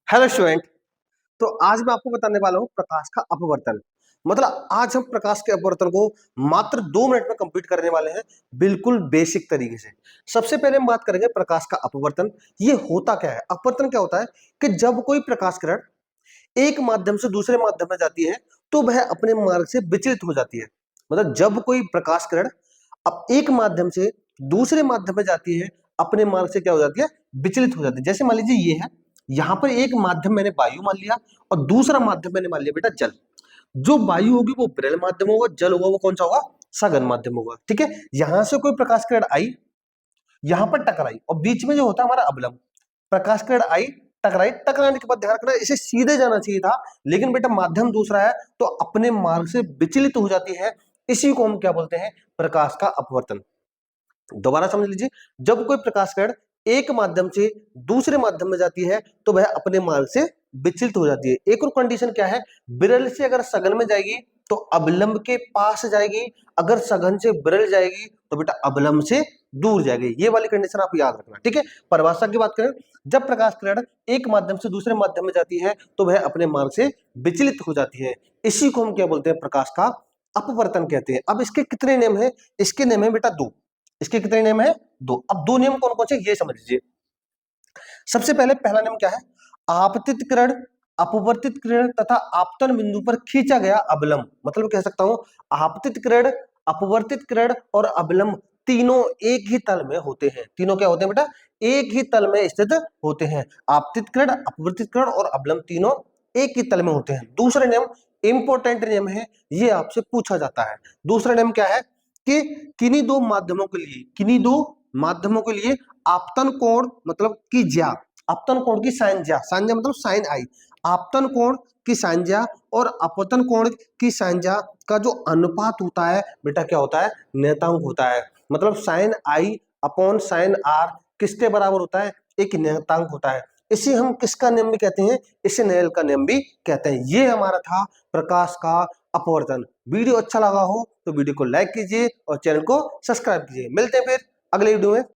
Hello student. तो आज मैं आपको बताने वाला हूं प्रकाश का अपवर्तन। मतलब आज हम प्रकाश के अपवर्तन को मात्र 2 मिनट में कंप्लीट करने वाले हैं, बिल्कुल बेसिक तरीके से। सबसे पहले हम बात करेंगे प्रकाश का अपवर्तन। ये होता क्या है? अपवर्तन क्या होता है कि जब कोई प्रकाश किरण एक माध्यम से दूसरे माध्यम में जाती है तो वह अपने मार्ग से विचलित हो जाती है। मतलब जब कोई प्रकाश किरण अब एक माध्यम से दूसरे माध्यम में जाती है, अपने मार्ग से क्या हो जाती है? विचलित हो जाती है। जैसे मान लीजिए ये है, यहां पर एक माध्यम मैंने वायु मान लिया और दूसरा माध्यम मैंने मान लिया बेटा जल। जो वायु होगी वो विरल माध्यम होगा, जल होगा वो कौन सा होगा? सघन माध्यम होगा। ठीक है, यहां से कोई प्रकाश किरण आई, यहां पर टकराई और बीच में जो होता है हमारा अवलंब। प्रकाश किरण आई, टकराई, टकराने के बाद ध्यान रखना इसे सीधे जाना चाहिए था, लेकिन बेटा माध्यम दूसरा है तो अपने मार्ग से विचलित हो जाती है। इसी को हम क्या बोलते हैं? प्रकाश का अपवर्तन। दोबारा समझ लीजिए, जब कोई प्रकाश किरण एक माध्यम से दूसरे माध्यम में जाती है तो वह अपने मार्ग से विचलित हो जाती है। एक और कंडीशन क्या है? विरल से अगर सघन में जाएगी तो अवलंब के पास जाएगी, अगर सघन से विरल जाएगी तो बेटा अवलंब से दूर जाएगी। ये वाली कंडीशन आप याद रखना। ठीक है, परिभाषा की बात करें, जब प्रकाश किरण एक माध्यम से दूसरे माध्यम में जाती है तो वह अपने मार्ग से विचलित हो जाती है। इसी को हम क्या बोलते हैं? प्रकाश का अपवर्तन कहते हैं। अब इसके कितने नियम है? इसके नियम है बेटा दो। इसके कितने नियम है? दो। अब दो नियम कौन कौन से ये समझ लीजिए। सबसे पहले पहला नियम क्या है? आपतित किरण, अपवर्तित किरण तथा आपतन बिंदु पर खींचा गया अवलंब। मतलब कह सकता हूं आपतित किरण, अपवर्तित किरण और अवलंब तीनों एक ही तल में होते हैं। तीनों क्या होते हैं बेटा? एक ही तल में स्थित होते हैं। आपतित किरण, अपवर्तित किरण और अवलंब तीनों एक ही तल में होते हैं। दूसरा नियम इंपॉर्टेंट नियम है, ये आपसे पूछा जाता है। दूसरा नियम क्या है कि किन्हीं दो माध्यमों के लिए आपतन कोण मतलब की ज्या, आपतन कोण की साइन ज्या, साइन ज्या मतलब साइन आई, आपतन कोण की साइन ज्या और अपतन कोण की साइन ज्या का जो अनुपात होता है बेटा क्या होता है? नियतांक होता है। मतलब sine i upon sine r किसके बराबर होता है? एक नियतांक होता है। इसे हम किसका नियम भी कहते हैं? इसे नेल का नियम भी कहते हैं। ये हमारा था प्रकाश का अपवर्तन। वीडियो अच्छा लगा हो तो वीडियो को लाइक कीजिए और चैनल को सब्सक्राइब कीजिए। मिलते हैं फिर अगले वीडियो में।